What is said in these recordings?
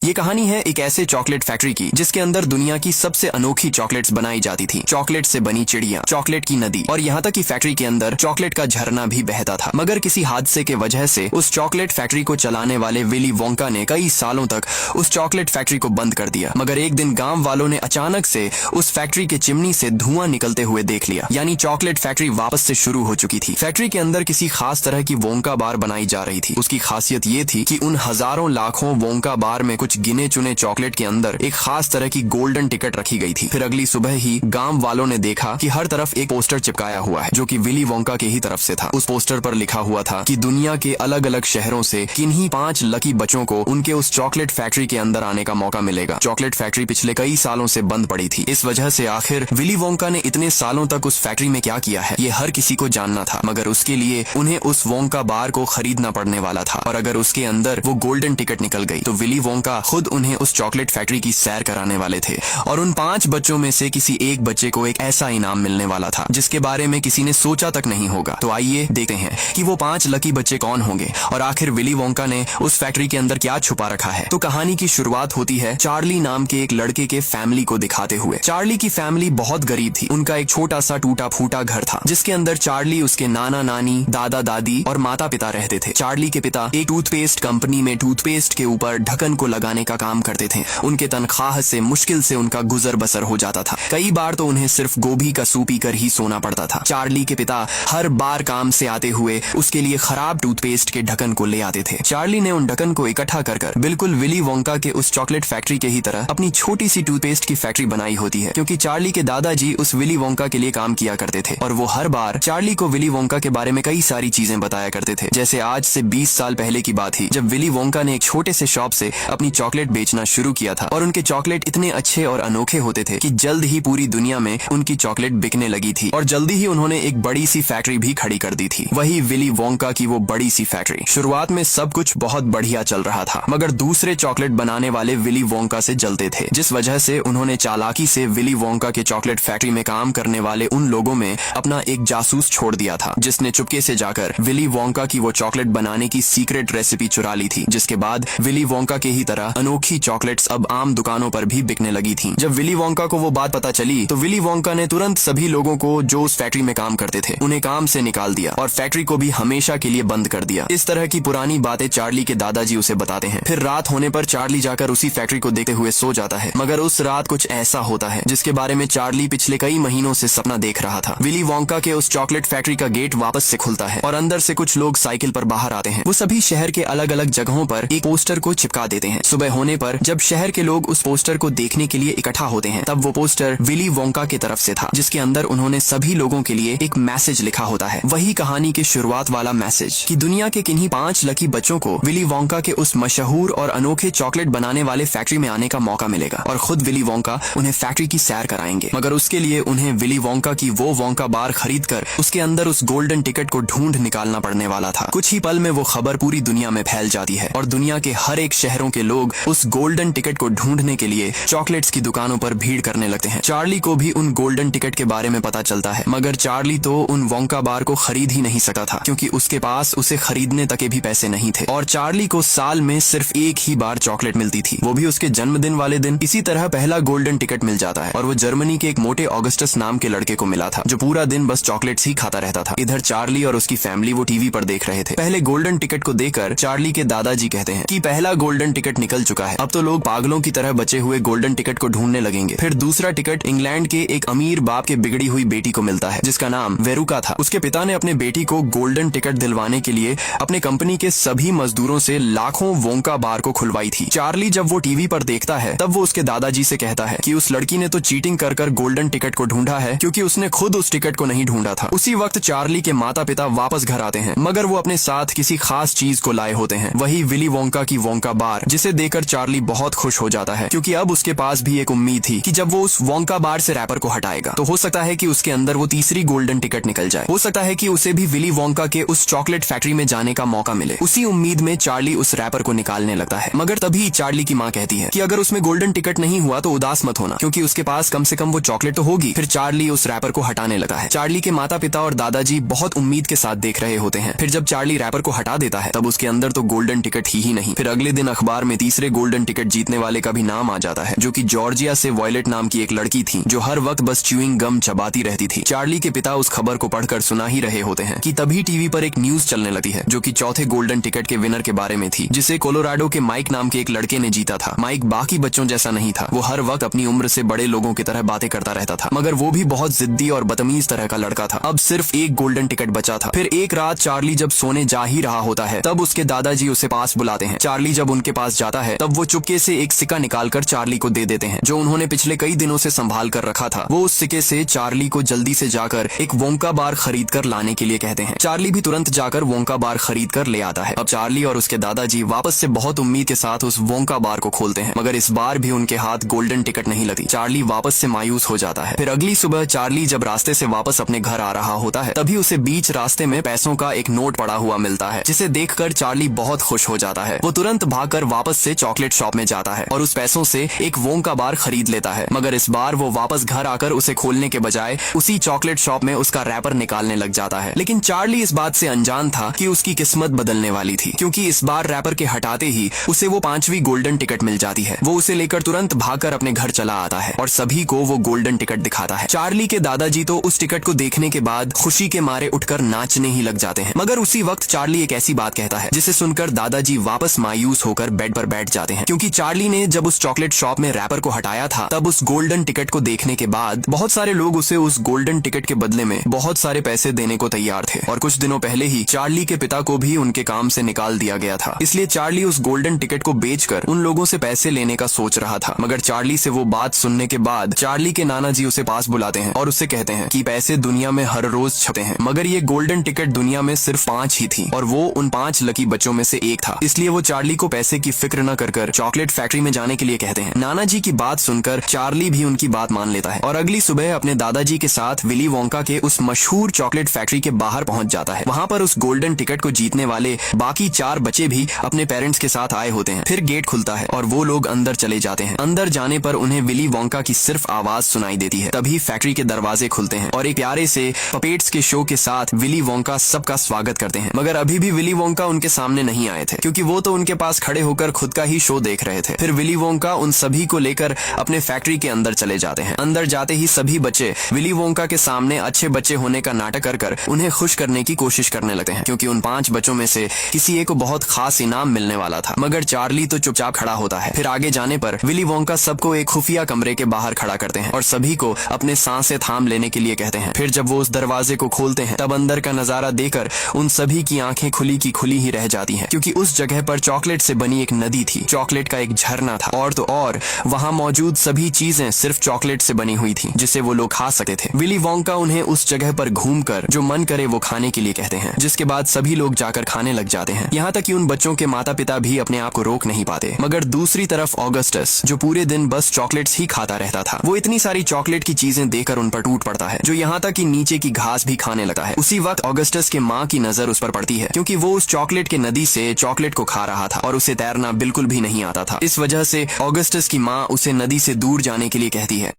ये कहानी है एक ऐसे चॉकलेट फैक्ट्री की जिसके अंदर दुनिया की सबसे अनोखी चॉकलेट्स बनाई जाती थी। चॉकलेट से बनी चिड़िया, चॉकलेट की नदी और यहाँ तक कि फैक्ट्री के अंदर चॉकलेट का झरना भी बहता था। मगर किसी हादसे के वजह से उस चॉकलेट फैक्ट्री को चलाने वाले विली वोंका ने कई सालों तक उस चॉकलेट फैक्ट्री को बंद कर दिया। मगर एक दिन गांव वालों ने अचानक से उस फैक्ट्री के चिमनी से धुआं निकलते हुए देख लिया, यानी चॉकलेट फैक्ट्री वापस से शुरू हो चुकी थी। फैक्ट्री के अंदर किसी खास तरह की वोंका बार बनाई जा रही थी। उसकी खासियत ये थी कि उन हजारों लाखों वोंका बार में कुछ गिने चुने चॉकलेट के अंदर एक खास तरह की गोल्डन टिकट रखी गई थी। फिर अगली सुबह ही गांव वालों ने देखा कि हर तरफ एक पोस्टर चिपकाया हुआ है जो कि विली वोंका के ही तरफ से था। उस पोस्टर पर लिखा हुआ था कि दुनिया के अलग अलग शहरों से किन्हीं 5 लकी बच्चों को उनके उस चॉकलेट फैक्ट्री के अंदर आने का मौका मिलेगा। चॉकलेट फैक्ट्री पिछले कई सालों से बंद पड़ी थी। इस वजह से आखिर विली वोंका ने इतने सालों तक उस फैक्ट्री में क्या किया है, ये हर किसी को जानना था। मगर उसके लिए उन्हें उस वोंका बार को खरीदना पड़ने वाला था, और अगर उसके अंदर वो गोल्डन टिकट निकल गई तो विली वोंका खुद उन्हें उस चॉकलेट फैक्ट्री की सैर कराने वाले थे। और उन 5 बच्चों में से किसी एक बच्चे को एक ऐसा इनाम मिलने वाला था जिसके बारे में किसी ने सोचा तक नहीं होगा। तो आइए देखते हैं कि वो 5 लकी बच्चे कौन होंगे और आखिर विली वोंका ने उस फैक्ट्री के अंदर क्या छुपा रखा है। तो कहानी की शुरुआत होती है चार्ली नाम के एक लड़के के फैमिली को दिखाते हुए। चार्ली की फैमिली बहुत गरीब थी। उनका एक छोटा सा टूटा फूटा घर था जिसके अंदर चार्ली, उसके नाना नानी, दादा दादी और माता पिता रहते थे। चार्ली के पिता एक टूथपेस्ट कंपनी में टूथपेस्ट के ऊपर ढक्कन को लगाने का काम करते थे। उनके तनख्वाह से मुश्किल से उनका गुजर बसर हो जाता था। कई बार तो उन्हें सिर्फ गोभी का सूप पीकर ही सोना पड़ता था। चार्ली के पिता हर बार काम से आते हुए उसके लिए खराब टूथपेस्ट के ढक्कन को ले आते थे। चार्ली ने उन ढक्कन को इकट्ठा कर बिल्कुल विली वोंका के उस चॉकलेट फैक्ट्री के ही तरह अपनी छोटी सी टूथपेस्ट की फैक्ट्री बनाई होती है, क्योंकि चार्ली के दादाजी उस विली वोंका के लिए काम किया करते थे और वो हर बार चार्ली को विली वोंका के बारे में कई सारी चीजें बताया करते थे। जैसे आज से 20 साल पहले की बात थी जब विली वोंका ने एक छोटे से शॉप से अपनी चॉकलेट बेचना शुरू किया था, और उनके चॉकलेट इतने अच्छे और अनोखे होते थे कि जल्द ही पूरी दुनिया में उनकी चॉकलेट बिकने लगी थी। और जल्दी ही उन्होंने एक बड़ी सी फैक्ट्री भी खड़ी कर दी थी, वही विली वोंका की वो बड़ी सी फैक्ट्री। शुरुआत में सब कुछ बहुत बढ़िया चल रहा था, मगर दूसरे चॉकलेट बनाने वाले विली वोंका से जलते थे, जिस वजह से उन्होंने चालाकी से विली वोंका के चॉकलेट फैक्ट्री में काम करने वाले उन लोगों में अपना एक जासूस छोड़ दिया था, जिसने चुपके से जाकर विली वोंका की वो चॉकलेट बनाने की सीक्रेट रेसिपी चुरा ली थी। जिसके बाद विली वोंका के ही तरह अनोखी चॉकलेट्स अब आम दुकानों पर भी बिकने लगी थी। जब विली वोंका को वो बात पता चली तो विली वोंका ने तुरंत सभी लोगों को जो उस फैक्ट्री में काम करते थे उन्हें काम से निकाल दिया और फैक्ट्री को भी हमेशा के लिए बंद कर दिया। इस तरह की पुरानी बातें चार्ली के दादाजी उसे बताते हैं। फिर रात होने पर चार्ली जाकर उसी फैक्ट्री को देखते हुए सो जाता है, मगर उस रात कुछ ऐसा होता है जिसके बारे में चार्ली पिछले कई महीनों से सपना देख रहा था। विली वोंका के उस चॉकलेट फैक्ट्री का गेट वापस से खुलता है और अंदर से कुछ लोग साइकिल पर बाहर आते हैं। वो सभी शहर के अलग अलग जगहों पर एक पोस्टर को चिपका देते हैं। सुबह होने पर जब शहर के लोग उस पोस्टर को देखने के लिए इकट्ठा होते हैं, तब वो पोस्टर विली वोंका की तरफ से था, जिसके अंदर उन्होंने सभी लोगों के लिए एक मैसेज लिखा होता है। वही कहानी की शुरुआत वाला मैसेज कि दुनिया के किन्हीं 5 लकी बच्चों को विली वोंका के उस मशहूर और अनोखे चॉकलेट बनाने वाले फैक्ट्री में आने का मौका मिलेगा और खुद विली वोंका उन्हें फैक्ट्री की सैर कराएंगे। मगर उसके लिए उन्हें विली वोंका की वो वोंका बार खरीदकर उसके अंदर उस गोल्डन टिकट को ढूंढ निकालना पड़ने वाला था। कुछ ही पल में वो खबर पूरी दुनिया में फैल जाती है और दुनिया के हर एक शहरों के लोग उस गोल्डन टिकट को ढूंढने के लिए चॉकलेट्स की दुकानों पर भीड़ करने लगते हैं। चार्ली को भी उन गोल्डन टिकट के बारे में पता चलता है, मगर चार्ली तो उन वोंका बार को खरीद ही नहीं सकता था, क्योंकि उसके पास उसे खरीदने तक के भी पैसे नहीं थे। और चार्ली को साल में सिर्फ एक ही बार चॉकलेट मिलती थी, वो भी उसके जन्मदिन वाले दिन। इसी तरह पहला गोल्डन टिकट मिल जाता है और वो जर्मनी के एक मोटे ऑगस्टस नाम के लड़के को मिला था, जो पूरा दिन बस चॉकलेट्स ही खाता रहता था। इधर चार्ली और उसकी फैमिली वो टीवी पर देख रहे थे। पहले गोल्डन टिकट को देखकर चार्ली के दादाजी कहते हैं कि पहला गोल्डन टिकट निकल चुका है, अब तो लोग पागलों की तरह बचे हुए गोल्डन टिकट को ढूंढने लगेंगे। फिर दूसरा टिकट इंग्लैंड के एक अमीर बाप के बिगड़ी हुई बेटी को मिलता है, जिसका नाम वेरुका था। उसके पिता ने अपने बेटी को गोल्डन टिकट दिलवाने के लिए अपने कंपनी के सभी मजदूरों से लाखों वोंका बार को खुलवाई थी। चार्ली जब वो टीवी पर देखता है तब वो उसके दादाजी से कहता है कि उस लड़की ने तो चीटिंग कर कर गोल्डन टिकट को ढूंढा है, क्योंकि उसने खुद उस टिकट को नहीं ढूंढा था। उसी वक्त चार्ली के माता पिता वापस घर आते हैं, मगर वो अपने साथ किसी खास चीज को लाए होते हैं, वही विली वोंका की वोंका बार, जिसे देखकर चार्ली बहुत खुश हो जाता है, क्योंकि अब उसके पास भी एक उम्मीद थी कि जब वो उस वोंका बार से रैपर को हटाएगा तो हो सकता है कि उसके अंदर वो तीसरी गोल्डन टिकट निकल जाए। हो सकता है कि उसे भी विली वोंका के उस चॉकलेट फैक्ट्री में जाने का मौका मिले। उसी उम्मीद में चार्ली उस रैपर को निकालने लगता है, मगर तभी चार्ली की माँ कहती है कि अगर उसमें गोल्डन टिकट नहीं हुआ तो उदास मत होना, क्योंकि उसके पास कम से कम वो चॉकलेट तो होगी। फिर चार्ली उस रैपर को हटाने लगा है। चार्ली के माता पिता और दादाजी बहुत उम्मीद के साथ देख रहे होते हैं। फिर जब चार्ली रैपर को हटा देता है तब उसके अंदर तो गोल्डन टिकट ही नहीं। फिर अगले दिन अखबार में तीसरी तीसरे गोल्डन टिकट जीतने वाले का भी नाम आ जाता है, जो कि जॉर्जिया से वॉयलेट नाम की एक लड़की थी जो हर वक्त बस च्यूइंग गम चबाती रहती थी। चार्ली के पिता उस खबर को पढ़कर सुना ही रहे होते हैं कि तभी टीवी पर एक न्यूज चलने लगती है जो कि चौथे गोल्डन टिकट के विनर के बारे में थी, जिसे कोलोराडो के माइक नाम के एक लड़के ने जीता था। माइक बाकी बच्चों जैसा नहीं था, वो हर वक्त अपनी उम्र से बड़े लोगों की तरह बातें करता रहता था, मगर वो भी बहुत जिद्दी और बदतमीज तरह का लड़का था। अब सिर्फ एक गोल्डन टिकट बचा था। फिर एक रात चार्ली जब सोने जा ही रहा होता है तब उसके दादाजी उसे पास बुलाते हैं। चार्ली जब उनके पास जाता है तब वो चुपके से एक सिक्का निकालकर चार्ली को दे देते हैं जो उन्होंने पिछले कई दिनों से संभाल कर रखा था। वो उस सिक्के से चार्ली को जल्दी से जाकर एक वोंका बार खरीद कर लाने के लिए कहते हैं। चार्ली भी तुरंत जाकर वोंका बार खरीद कर ले आता है। अब चार्ली और उसके दादाजी वापस से बहुत उम्मीद के साथ उस वोंका बार को खोलते हैं, मगर इस बार भी उनके हाथ गोल्डन टिकट नहीं लगती। चार्ली वापस से मायूस हो जाता है। फिर अगली सुबह चार्ली जब रास्ते से वापस अपने घर आ रहा होता है तभी उसे बीच रास्ते में पैसों का एक नोट पड़ा हुआ मिलता है, जिसे देखकर चार्ली बहुत खुश हो जाता है। वो तुरंत भागकर वापस से चॉकलेट शॉप में जाता है और उस पैसों से एक वोंका बार खरीद लेता है, मगर इस बार वो वापस घर आकर उसे खोलने के बजाय उसी चॉकलेट शॉप में उसका रैपर निकालने लग जाता है। लेकिन चार्ली इस बात से अनजान था कि उसकी किस्मत बदलने वाली थी, क्योंकि इस बार रैपर के हटाते ही उसे वो 5वीं गोल्डन टिकट मिल जाती है। वो उसे लेकर तुरंत भागकर अपने घर चला आता है और सभी को वो गोल्डन टिकट दिखाता है। चार्ली के दादाजी तो उस टिकट को देखने के बाद खुशी के मारे उठकर नाचने ही लग जाते हैं, मगर उसी वक्त चार्ली एक ऐसी बात कहता है जिसे सुनकर दादाजी वापस मायूस होकर बेड पर बैठ जाते हैं, क्योंकि चार्ली ने जब उस चॉकलेट शॉप में रैपर को हटाया था तब उस गोल्डन टिकट को देखने के बाद बहुत सारे लोग उसे उस गोल्डन टिकट के बदले में बहुत सारे पैसे देने को तैयार थे और कुछ दिनों पहले ही चार्ली के पिता को भी उनके काम से निकाल दिया गया था। इसलिए चार्ली उस गोल्डन टिकट को बेचकर उन लोगों से पैसे लेने का सोच रहा था, मगर चार्ली से वो बात सुनने के बाद चार्ली के नाना जी उसे पास बुलाते हैं और उससे कहते हैं कि पैसे दुनिया में हर रोज छपते हैं, मगर ये गोल्डन टिकट दुनिया में सिर्फ 5 ही थी और वो उन 5 लकी बच्चों में से एक था। इसलिए वो चार्ली को पैसे की फिक्र न कर चॉकलेट फैक्ट्री में जाने के लिए कहते हैं। नाना जी की बात सुनकर चार्ली भी उनकी बात मान लेता है और अगली सुबह अपने दादाजी के साथ विली वोंका के उस मशहूर चॉकलेट फैक्ट्री के बाहर पहुंच जाता है। वहां पर उस गोल्डन टिकट को जीतने वाले बाकी 4 बच्चे भी अपने पेरेंट्स के साथ आए होते हैं। फिर गेट खुलता है और वो लोग अंदर चले जाते हैं। अंदर जाने पर उन्हें विली वोंका की सिर्फ आवाज सुनाई देती है। तभी फैक्ट्री के दरवाजे खुलते हैं और एक प्यारे से पपेट्स के शो के साथ विली वोंका सबका स्वागत करते हैं, मगर अभी भी विली वोंका उनके सामने नहीं आए थे, क्योंकि वो तो उनके पास खड़े होकर खुद का ही शो देख रहे थे। फिर विली वोंका उन सभी को लेकर अपने फैक्ट्री के अंदर चले जाते हैं। अंदर जाते ही सभी बच्चे विली वोंका के सामने अच्छे बच्चे होने का नाटक कर उन्हें खुश करने की कोशिश करने लगते हैं, क्योंकि उन 5 बच्चों में से किसी एक को बहुत खास इनाम मिलने वाला था। मगर चार्ली तो चुपचाप खड़ा होता है। फिर आगे जाने पर विली वोंका सबको एक खुफिया कमरे के बाहर खड़ा करते हैं और सभी को अपने सांसें थाम लेने के लिए कहते हैं। फिर जब वो उस दरवाजे को खोलते हैं तब अंदर का नजारा देखकर उन सभी की आंखें खुली की खुली ही रह जाती हैं, क्योंकि उस जगह पर चॉकलेट से बनी एक नदी थी, चॉकलेट का एक झरना था और तो और वहां मौजूद सभी चीजें सिर्फ चॉकलेट से बनी हुई थी जिसे वो लोग खा सकते थे। विली वोंका उन्हें उस जगह पर घूमकर जो मन करे वो खाने के लिए कहते हैं, जिसके बाद सभी लोग जाकर खाने लग जाते हैं। यहाँ तक कि उन बच्चों के माता पिता भी अपने आप को रोक नहीं पाते। मगर दूसरी तरफ ऑगस्टस, जो पूरे दिन बस चॉकलेट्स ही खाता रहता था, वो इतनी सारी चॉकलेट की चीजें देखकर उन पर टूट पड़ता है, जो यहाँ तक कि नीचे की घास भी खाने लगता है। उसी वक्त ऑगस्टस के माँ की नजर उस पर पड़ती है, क्योंकि वो उस चॉकलेट के नदी से चॉकलेट को खा रहा था और उसे तैरना बिल्कुल भी नहीं आता था। इस वजह से ऑगस्टस की माँ उसे नदी से दूर जाने के लिए कहती है,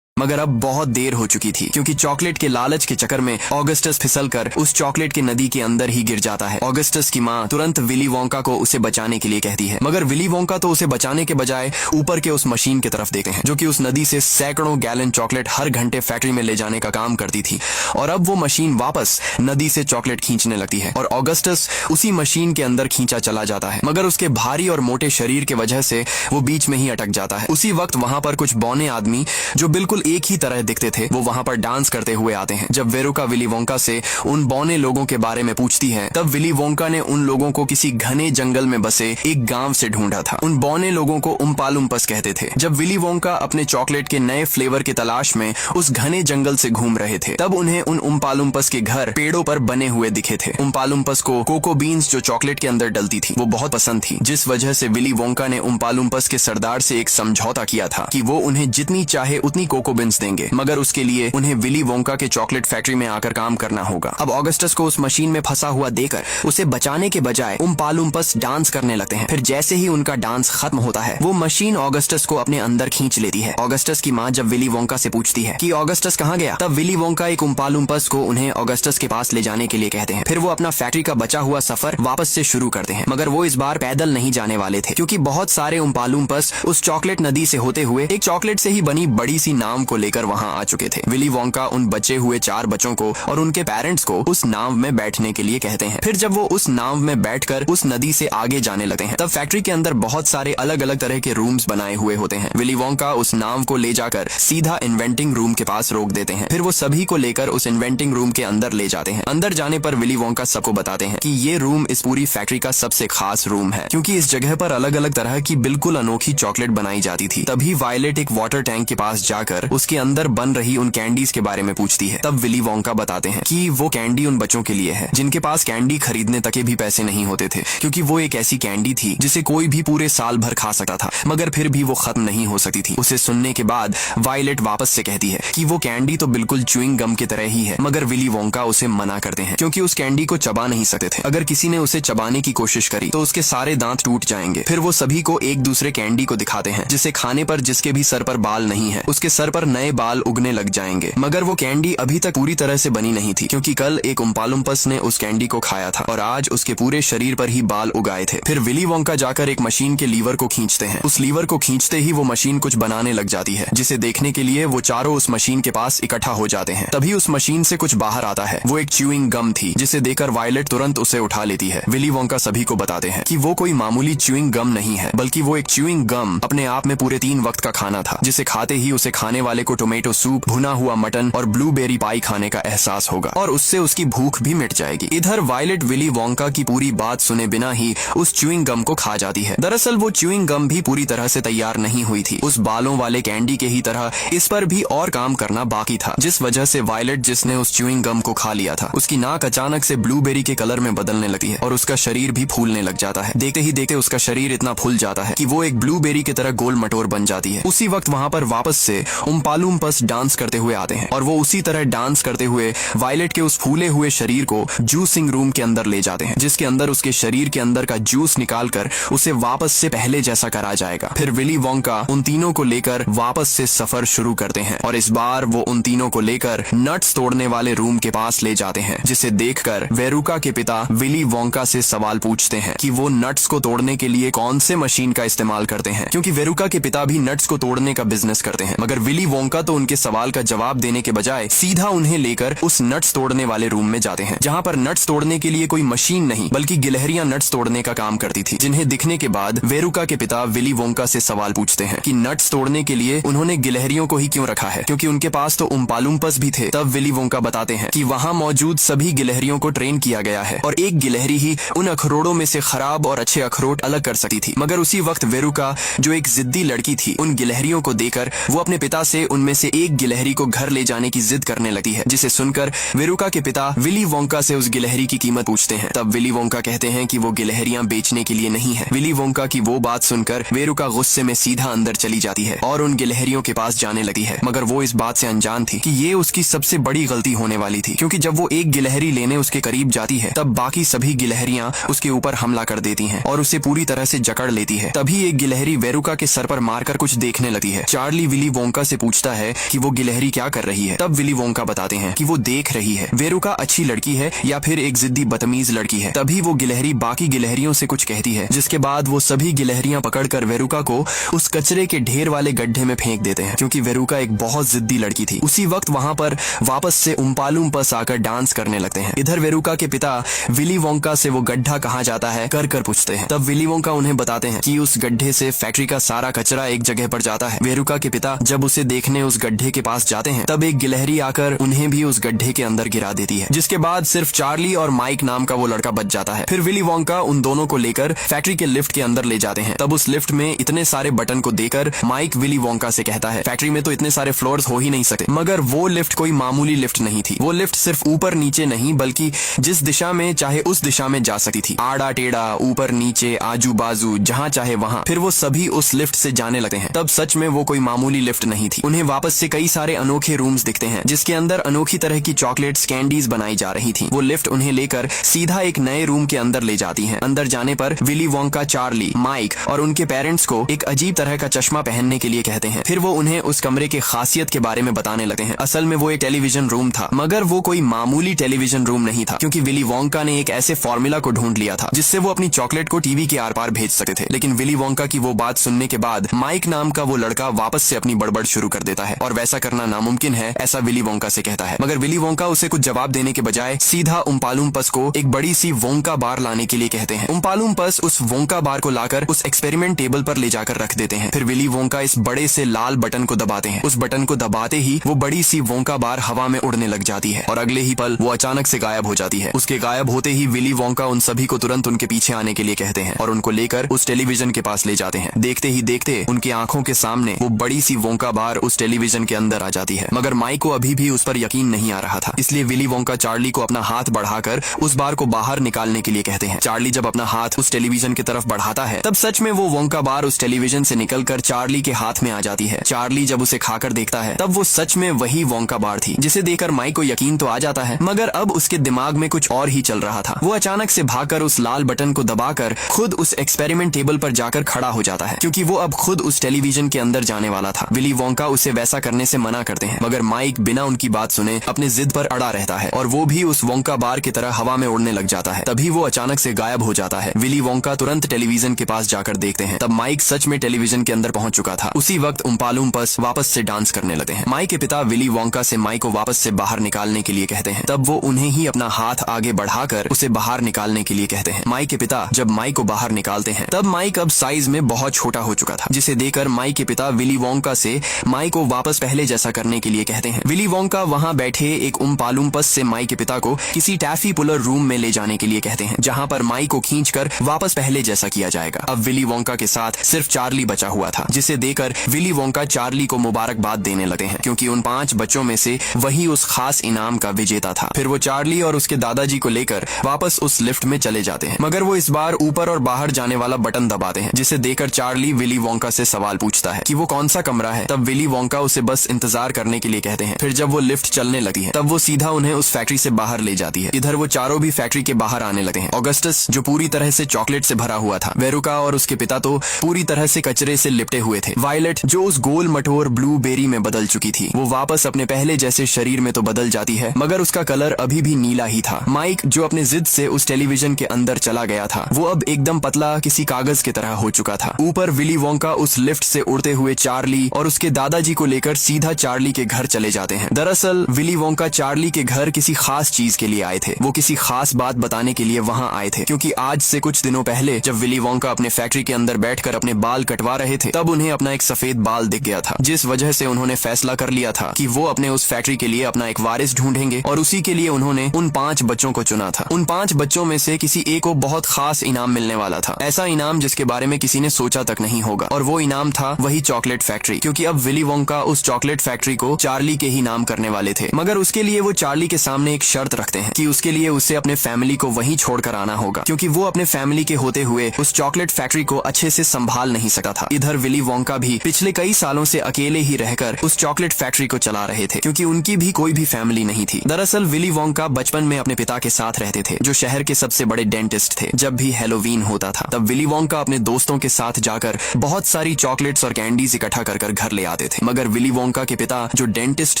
मगर अब बहुत देर हो चुकी थी, क्योंकि चॉकलेट के लालच के चक्कर में ऑगस्टस फिसलकर उस चॉकलेट के नदी के अंदर ही गिर जाता है। ऑगस्टस की माँ तुरंत विली वोंका को उसे बचाने के लिए कहती है, मगर विली वोंका तो उसे बचाने के बजाय ऊपर के उस मशीन की तरफ देखते हैं, जो कि उस नदी से सैकड़ों गैलन चॉकलेट हर घंटे फैक्ट्री में ले जाने का काम करती थी। और अब वो मशीन वापस नदी से चॉकलेट खींचने लगती है और ऑगस्टस उसी मशीन के अंदर खींचा चला जाता है, मगर उसके भारी और मोटे शरीर के वजह से वो बीच में ही अटक जाता है। उसी वक्त वहां पर कुछ बौने आदमी जो बिल्कुल एक ही तरह दिखते थे, वो वहां पर डांस करते हुए आते हैं। जब वेरोका विली वोंका से उन बौने लोगों के बारे में पूछती है, तब विली वोंका ने उन लोगों को किसी घने जंगल में बसे एक गांव से ढूंढा था। उन बौने लोगों को उम्पालुम्पस कहते थे। जब विली वोंका अपने चॉकलेट के नए फ्लेवर की तलाश में उस घने जंगल से घूम रहे थे, तब उन्हें उन उम्पालुम्पस के घर पेड़ों पर बने हुए दिखे थे। उम्पालुम्पस को कोको बीन्स जो चॉकलेट के अंदर डलती थी वो बहुत पसंद थी, जिस वजह से विली वोंका ने उम्पालुम्पस के सरदार से एक समझौता किया था कि वो उन्हें जितनी चाहे उतनी कोको रोबिन्स देंगे, मगर उसके लिए उन्हें विली वोंका के चॉकलेट फैक्ट्री में आकर काम करना होगा। अब ऑगस्टस को उस मशीन में फंसा हुआ देकर उसे बचाने के बजाय उम्पा लुम्पस डांस करने लगते हैं। फिर जैसे ही उनका डांस खत्म होता है, वो मशीन ऑगस्टस को अपने अंदर खींच लेती है। ऑगस्टस की माँ जब विली वोंका से पूछती है कि ऑगस्टस कहाँ गया, तब विली वोंका एक उम्पा लुम्पस को उन्हें ऑगस्टस के पास ले जाने के लिए कहते हैं। फिर वो अपना फैक्ट्री का बचा हुआ सफर वापस से शुरू करते हैं, मगर वो इस बार पैदल नहीं जाने वाले थे, क्योंकि बहुत सारे उम्पा लुम्पस उस चॉकलेट नदी से होते हुए एक चॉकलेट से ही बनी बड़ी सी नाव को लेकर वहाँ आ चुके थे। विली वोंका उन बचे हुए 4 बच्चों को और उनके पेरेंट्स को उस नाव में बैठने के लिए कहते हैं। फिर जब वो उस नाव में बैठकर उस नदी से आगे जाने लगते हैं, तब फैक्ट्री के अंदर बहुत सारे अलग अलग तरह के रूम्स बनाए हुए होते हैं। विली वोंका उस नाव को ले जाकर सीधा इन्वेंटिंग रूम के पास रोक देते हैं। फिर वो सभी को लेकर उस इन्वेंटिंग रूम के अंदर ले जाते हैं। अंदर जाने पर विली वोंका सबको बताते हैं कि ये रूम इस पूरी फैक्ट्री का सबसे खास रूम है, क्योंकि इस जगह पर अलग अलग तरह की बिल्कुल अनोखी चॉकलेट बनाई जाती थी। तभी वायलेट एक वाटर टैंक के पास जाकर उसके अंदर बन रही उन कैंडीज के बारे में पूछती है। तब विली वोंका बताते हैं कि वो कैंडी उन बच्चों के लिए है जिनके पास कैंडी खरीदने तक के भी पैसे नहीं होते थे, क्योंकि वो एक ऐसी कैंडी थी जिसे कोई भी पूरे साल भर खा सकता था, मगर फिर भी वो खत्म नहीं हो सकती थी। उसे सुनने के बाद वायलेट वापस से कहती है कि वो कैंडी तो बिल्कुल च्युइंग गम की तरह ही है, मगर विली वोंका उसे मना करते हैं, क्योंकि उस कैंडी को चबा नहीं सकते थे। अगर किसी ने उसे चबाने की कोशिश करी तो उसके सारे दांत टूट जाएंगे। फिर वो सभी को एक दूसरे कैंडी को दिखाते हैं, जिसे खाने पर जिसके भी सर पर बाल नहीं है, उसके सर पर नए बाल उगने लग जाएंगे। मगर वो कैंडी अभी तक पूरी तरह से बनी नहीं थी, क्योंकि कल एक उम्पा लुम्पस ने उस कैंडी को खाया था और आज उसके पूरे शरीर पर ही बाल उगाए थे। फिर विली वोंका जाकर एक मशीन के लीवर को खींचते हैं। उस लीवर को खींचते ही वो मशीन कुछ बनाने लग जाती है, जिसे देखने के लिए वो चारों उस मशीन के पास इकट्ठा हो जाते हैं। तभी उस मशीन से कुछ बाहर आता है। वो एक च्युइंग गम थी, जिसे देखकर वायलेट तुरंत उसे उठा लेती है। विली वोंका सभी को बताते हैं कि वो कोई मामूली च्युइंग गम नहीं है, बल्कि वो एक च्युइंग गम अपने आप में पूरे 3 वक्त का खाना था, जिसे खाते ही उसे खाने वाले को टोमेटो सूप, भुना हुआ मटन और ब्लूबेरी पाई खाने का एहसास होगा और उससे उसकी भूख भी मिट जाएगी। इधर वायलेट विली वोंका की पूरी बात सुने बिना ही उस च्युइंग गम को खा जाती है। दरअसल वो च्युइंग गम भी पूरी तरह से तैयार नहीं हुई थी। उस बालों वाले कैंडी के ही तरह इस पर भी और काम करना बाकी था, जिस वजह से वायलेट, जिसने उस च्युइंग गम को खा लिया था, उसकी नाक अचानक से ब्लूबेरी के कलर में बदलने लगती है और उसका शरीर भी फूलने लग जाता है। देखते ही देखते उसका शरीर इतना फूल जाता है कि वो एक ब्लूबेरी की तरह गोल मटोर बन जाती है। उसी वक्त वहाँ पर वापस से उम्पा लुम्पस डांस करते हुए आते हैं और वो उसी तरह डांस करते हुए वायलेट के उस फूले हुए शरीर को जूसिंग रूम के अंदर ले जाते हैं, जिसके अंदर उसके शरीर के अंदर का जूस निकालकर उसे वापस से पहले जैसा करा जाएगा। फिर विली वोंका उन तीनों को लेकर वापस से सफर शुरू करते हैं और इस बार वो उन तीनों को लेकर नट्स तोड़ने वाले रूम के पास ले जाते हैं, जिसे देखकर वेरुका के पिता विली वोंका से सवाल पूछते हैं कि वो नट्स को तोड़ने के लिए कौन से मशीन का इस्तेमाल करते हैं, क्योंकि वेरुका के पिता भी नट्स को तोड़ने का बिजनेस करते हैं। मगर विली वोंका तो उनके सवाल का जवाब देने के बजाय सीधा उन्हें लेकर उस नट्स तोड़ने वाले रूम में जाते हैं, जहाँ पर नट्स तोड़ने के लिए कोई मशीन नहीं बल्कि गिलहरियां नट्स तोड़ने का काम करती थी, जिन्हें दिखने के बाद वेरुका के पिता विली वोंका से सवाल पूछते हैं कि नट्स तोड़ने के लिए उन्होंने गिलहरियों को ही क्यों रखा है, क्योंकि उनके पास तो उम्पा लुम्पस भी थे। तब विली वोंका बताते हैं कि वहाँ मौजूद सभी गिलहरियों को ट्रेन किया गया है और एक गिलहरी ही उन अखरोटों में से खराब और अच्छे अखरोट अलग कर सकती थी। मगर उसी वक्त वेरुका, जो एक जिद्दी लड़की थी, उन गिलहरियों को देखकर वो अपने पिता से उनमें से एक गिलहरी को घर ले जाने की जिद करने लगती है, जिसे सुनकर वेरुका के पिता विली वोंका से उस गिलहरी की कीमत पूछते हैं। तब विली वोंका कहते हैं कि वो गिलहरियां बेचने के लिए नहीं है। विली वोंका की वो बात सुनकर वेरुका गुस्से में सीधा अंदर चली जाती है और उन गिलहरियों के पास जाने लगती है, मगर वो इस बात से अनजान थी कि ये उसकी सबसे बड़ी गलती होने वाली थी, क्योंकि जब वो एक गिलहरी लेने उसके करीब जाती है तब बाकी सभी गिलहरियां उसके ऊपर हमला कर देती हैं और उसे पूरी तरह से जकड़ लेती है। तभी एक गिलहरी वेरुका के सर पर मारकर कुछ देखने लगती है। चार्ली विली वोंका से पूछता है कि वो गिलहरी क्या कर रही है। तब विली वोंका बताते हैं कि वो देख रही है वेरुका अच्छी लड़की है या फिर एक जिद्दी बदतमीज लड़की है। तभी वो गिलहरी बाकी गिलहरियों से कुछ कहती है, जिसके बाद वो सभी गिलहरियां पकड़कर वेरुका को उस कचरे के ढेर वाले गड्ढे में फेंक देते हैं, क्योंकि वेरुका एक बहुत जिद्दी लड़की थी। उसी वक्त वहाँ पर वापस से उम्पा लुम्पस आकर डांस करने लगते हैं। इधर वेरुका के पिता विली वोंका से वो गड्ढा कहाँ जाता है कर पूछते हैं। तब विली वोंका उन्हें बताते हैं कि उस गड्ढे से फैक्ट्री का सारा कचरा एक जगह पर जाता है। वेरुका के पिता जब उसे देखने उस गड्ढे के पास जाते हैं तब एक गिलहरी आकर उन्हें भी उस गड्ढे के अंदर गिरा देती है, जिसके बाद सिर्फ चार्ली और माइक नाम का वो लड़का बच जाता है। फिर विली वोंका उन दोनों को लेकर फैक्ट्री के लिफ्ट के अंदर ले जाते हैं। तब उस लिफ्ट में इतने सारे बटन को देखकर माइक विली वोंका से कहता है, फैक्ट्री में तो इतने सारे फ्लोर्स हो ही नहीं सकते। मगर वो लिफ्ट कोई मामूली लिफ्ट नहीं थी। वो लिफ्ट सिर्फ ऊपर नीचे नहीं बल्कि जिस दिशा में चाहे उस दिशा में जा सकती थी, आड़ा टेढ़ा, ऊपर नीचे, आजू बाजू, जहाँ चाहे वहाँ। फिर वो सभी उस लिफ्ट से जाने लगते हैं। तब सच में वो कोई मामूली लिफ्ट नहीं थी, उन्हें वापस से कई सारे अनोखे रूम्स दिखते हैं जिसके अंदर अनोखी तरह की चॉकलेट्स कैंडीज बनाई जा रही थी। वो लिफ्ट उन्हें लेकर सीधा एक नए रूम के अंदर ले जाती है। अंदर जाने पर विली वोंका, चार्ली, माइक और उनके पेरेंट्स को एक अजीब तरह का चश्मा पहनने के लिए कहते हैं। फिर वो उन्हें उस कमरे के खासियत के बारे में बताने लगते हैं। असल में वो एक टेलीविजन रूम था, मगर वो कोई मामूली टेलीविजन रूम नहीं था, क्योंकि विली वोंका ने एक ऐसे फॉर्मूला को ढूंढ लिया था जिससे वो अपनी चॉकलेट को टीवी के आर पार भेज सकते थे। लेकिन विली वोंका की वो बात सुनने के बाद माइक नाम का वो लड़का वापस से अपनी बड़बड़ शुरू कर देता है और वैसा करना नामुमकिन है ऐसा विली वोंका से कहता है। मगर विली वोंका उसे कुछ जवाब देने के बजाय सीधा उम्पालुम्पस को एक बड़ी सी वोंका बार लाने के लिए कहते हैं। उम्पालुम्पस उस वोंका बार को लाकर उस एक्सपेरिमेंट टेबल पर ले जाकर रख देते हैं। फिर विली वोंका इस बड़े से लाल बटन को दबाते हैं। उस बटन को दबाते ही वो बड़ी सी वोंका बार हवा में उड़ने लग जाती है और अगले ही पल वो अचानक से गायब हो जाती है। उसके गायब होते ही विली वोंका उन सभी को तुरंत उनके पीछे आने के लिए कहते हैं और उनको लेकर उस टेलीविजन के पास ले जाते हैं। देखते ही देखते उनकी आंखों के सामने वो बड़ी सी वोंका बार उस टेलीविजन के अंदर आ जाती है। मगर माइक को अभी भी उस पर यकीन नहीं आ रहा था, इसलिए विली वोंका चार्ली को अपना हाथ बढ़ाकर उस बार को बाहर निकालने के लिए कहते हैं। चार्ली जब अपना हाथ उस टेलीविजन की तरफ बढ़ाता है तब सच में वो वोंका बार उस टेलीविजन से निकलकर चार्ली के हाथ में आ जाती है। चार्ली जब उसे खाकर देखता है तब वो सच में वही वोंका बार थी, जिसे देखकर माइक को यकीन तो आ जाता है, मगर अब उसके दिमाग में कुछ और ही चल रहा था। वो अचानक से भागकर उस लाल बटन को दबाकर खुद उस एक्सपेरिमेंट टेबल पर जाकर खड़ा हो जाता है, क्योंकि वो अब खुद उस टेलीविजन के अंदर जाने वाला था। विली वोंका उसे वैसा करने से मना करते हैं, मगर माइक बिना उनकी बात सुने अपने जिद पर अड़ा रहता है और वो भी उस वोंका बार की तरह हवा में उड़ने लग जाता है। तभी वो अचानक से गायब हो जाता है। विली वोंका तुरंत टेलीविजन के पास जाकर देखते हैं, तब माइक सच में टेलीविजन के अंदर पहुंच चुका था। उसी वक्त उम्पालुम्पस वापस से डांस करने लगते हैं। माइक के पिता विली वोंका से माइक को वापस से बाहर निकालने के लिए कहते हैं। तब वो उन्हें ही अपना हाथ आगे बढ़ाकर उसे बाहर निकालने के लिए कहते हैं। माइक के पिता जब माइक को बाहर निकालते हैं तब माइक अब साइज में बहुत छोटा हो चुका था, जिसे देखकर माइक के पिता विली वोंका से माइक को वापस पहले जैसा करने के लिए कहते हैं। विली वोंका वहां बैठे एक उम्पालुम्पस से माइक के पिता को किसी टैफी पुलर रूम में ले जाने के लिए कहते हैं, जहां पर माइक को खींचकर वापस पहले जैसा किया जाएगा। अब विली वोंका के साथ सिर्फ चार्ली बचा हुआ था, जिसे देखकर विली वोंका चार्ली को मुबारकबाद देने लगे हैं, क्योंकि उन 5 बच्चों में से वही उस खास इनाम का विजेता था। फिर वो चार्ली और उसके दादाजी को लेकर वापस उस लिफ्ट में चले जाते हैं, मगर वो इस बार ऊपर और बाहर जाने वाला बटन दबाते हैं, जिसे देखकर चार्ली विली वोंका से सवाल पूछता है कि वो कौन सा कमरा है। तब विली वोंका उसे बस इंतजार करने के लिए कहते हैं। फिर जब वो लिफ्ट चलने लगती है तब वो सीधा उन्हें उस फैक्ट्री से बाहर ले जाती है। इधर वो चारों भी फैक्ट्री के बाहर आने लगते हैं। ऑगस्टस जो पूरी तरह से चॉकलेट से भरा हुआ था, वेरुका और उसके पिता तो पूरी तरह से कचरे से लिपटे हुए थे, वायलेट जो उस गोल मटोर ब्लूबेरी में बदल चुकी थी, वो वापस अपने पहले जैसे शरीर में तो बदल जाती है, मगर उसका कलर अभी भी नीला ही था। माइक जो अपने जिद से उस टेलीविजन के अंदर चला गया था, वो अब एकदम पतला किसी कागज की तरह हो चुका था। ऊपर विली वोंका उस लिफ्ट से उड़ते हुए चार्ली और उसके दादाजी को लेकर सीधा चार्ली के घर चले जाते हैं। दरअसल विली वोंका चार्ली के घर किसी खास चीज के लिए आए थे। वो किसी खास बात बताने के लिए वहां आए थे, क्योंकि आज से कुछ दिनों पहले जब विली वोंका अपने फैक्ट्री के अंदर बैठकर अपने बाल कटवा रहे थे, तब उन्हें अपना एक सफेद बाल दिख गया था, जिस वजह से उन्होंने फैसला कर लिया था कि वो अपने उस फैक्ट्री के लिए अपना एक वारिस ढूंढेंगे और उसी के लिए उन्होंने उन 5 बच्चों को चुना था। उन 5 बच्चों में से किसी एक को बहुत खास इनाम मिलने वाला था, ऐसा इनाम जिसके बारे में किसी ने सोचा तक नहीं होगा, और वो इनाम था वही चॉकलेट फैक्ट्री, क्योंकि अब विली वोंका उस चॉकलेट फैक्ट्री को चार्ली के ही नाम करने वाले थे। मगर उसके लिए वो चार्ली के सामने एक शर्त रखते हैं कि उसके लिए उसे अपने फैमिली को वहीं छोड़कर आना होगा, क्योंकि वो अपने फैमिली के होते हुए उस चॉकलेट फैक्ट्री को अच्छे से संभाल नहीं सकता था। इधर विली वोंका भी पिछले कई सालों से अकेले ही रहकर उस चॉकलेट फैक्ट्री को चला रहे थे, क्योंकि उनकी भी कोई भी फैमिली नहीं थी। दरअसल विली वोंका बचपन में अपने पिता के साथ रहते थे, जो शहर के सबसे बड़े डेंटिस्ट थे। जब भी हैलोवीन होता था तब विली वोंका अपने दोस्तों के साथ जाकर बहुत सारी चॉकलेट्स और कैंडीज इकट्ठा कर घर ले आते थे। मगर विली वोंका के पिता जो डेंटिस्ट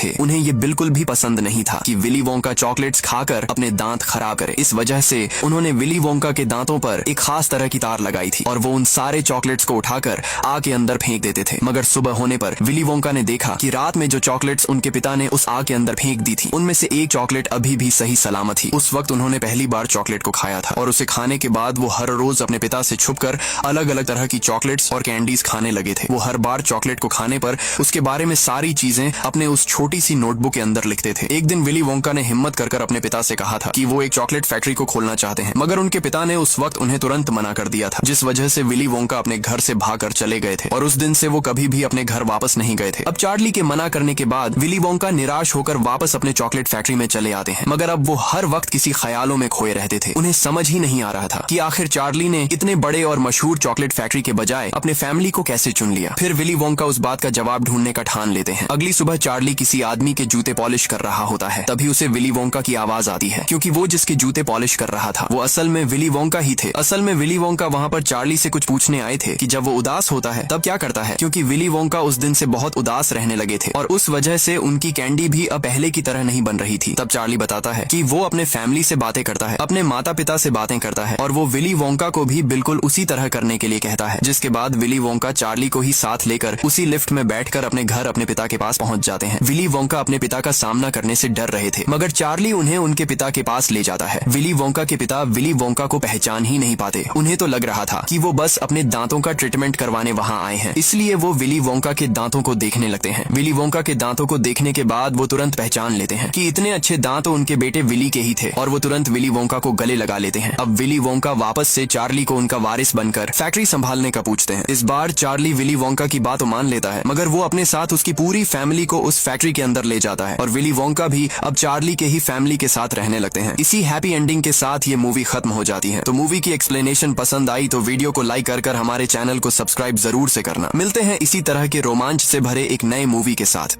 थे, उन्हें ये बिल्कुल भी पसंद नहीं था कि विली वोंका चॉकलेट्स खाकर अपने दांत खराब करे। इस वजह से उन्होंने विली वोंका के दांतों पर एक खास तरह की तार लगाई थी और वो उन सारे चॉकलेट्स को उठाकर आग के अंदर फेंक देते थे। मगर सुबह होने पर विली वोंका ने देखा कि रात में जो चॉकलेट्स उनके पिता ने उस आग के अंदर फेंक दी थी, उनमें से एक चॉकलेट अभी भी सही सलामत थी। उस वक्त उन्होंने पहली बार चॉकलेट को खाया था और उसे खाने के बाद वो हर रोज अपने पिता से छुपकर अलग अलग तरह की चॉकलेट्स और कैंडीज खाने लगे थे। वो हर बार चॉकलेट को खाने पर उसके बारे में सारी चीजें अपने उस छोटी सी नोटबुक के अंदर लिखते थे। एक दिन विली वोंका ने हिम्मत कर अपने पिता से कहा था कि वो एक चॉकलेट फैक्ट्री को खोलना चाहते हैं, मगर उनके पिता ने उस वक्त उन्हें तुरंत मना कर दिया था, जिस वजह से विली वोंका अपने घर से भागकर चले गए थे और उस दिन से वो कभी भी अपने घर वापस नहीं गए थे। अब चार्ली के मना करने के बाद विली वोंका निराश होकर वापस अपने चॉकलेट फैक्ट्री में चले आते हैं, मगर अब वो हर वक्त किसी ख्यालों में खोए रहते थे। उन्हें समझ ही नहीं आ रहा था कि आखिर चार्ली ने इतने बड़े और मशहूर चॉकलेट फैक्ट्री के बजाय अपने फैमिली को कैसे चुन लिया। फिर विली वोंका उस बात का जवाब ढूंढने का ठान लेते हैं। अगली सुबह चार्ली किसी आदमी के जूते पॉलिश कर रहा होता है, तभी उसे विली वोंका की आवाज आती है, क्योंकि वो जिसके जूते पॉलिश कर रहा था वो असल में विली वोंका ही थे। असल में विली वोंका वहाँ पर चार्ली से कुछ पूछने आए थे कि जब वो उदास होता है तब क्या करता है, क्योंकि विली वोंका उस दिन से बहुत उदास रहने लगे थे और उस वजह से उनकी कैंडी भी अब पहले की तरह नहीं बन रही थी। तब चार्ली बताता है कि वो अपने फैमिली से बातें करता है, अपने माता पिता से बातें करता है और वो विली वोंका को भी बिल्कुल उसी तरह करने के लिए कहता है। जिसके बाद विली वोंका चार्ली को ही साथ लेकर उसी लिफ्ट में बैठकर अपने घर अपने पिता के पास पहुंच जाते हैं। विली वोंका अपने पिता का सामना करने से डर रहे थे, मगर चार्ली उन्हें उनके पिता के पास ले जाता है। विली वोंका के पिता विली वोंका को पहचान ही नहीं पाते। उन्हें तो लग रहा था कि वो बस अपने दांतों का ट्रीटमेंट करवाने वहाँ आए हैं, इसलिए वो विली वोंका के दांतों को देखने लगते हैं। विली वोंका के दांतों को देखने के बाद वो तुरंत पहचान लेते हैं कि इतने अच्छे दांत तो उनके बेटे विली के ही थे और वो तुरंत विली वोंका को गले लगा लेते हैं। अब विली वोंका वापस से चार्ली को उनका वारिस बनकर फैक्ट्री संभालने का पूछते हैं। इस बार चार्ली विली वोंका की बात मान लेता है, मगर वो अपने साथ उसकी पूरी फैमिली को उस फैक्ट्री के अंदर ले जाता है और विली वोंका भी अब चार्ली के ही फैमिली के साथ रहने लगते हैं। इसी हैप्पी एंडिंग के साथ ये मूवी खत्म हो जाती है। तो मूवी की एक्सप्लेनेशन पसंद आई तो वीडियो को लाइक कर हमारे चैनल को सब्सक्राइब जरूर से करना। मिलते हैं इसी तरह के रोमांच से भरे एक नए मूवी के साथ।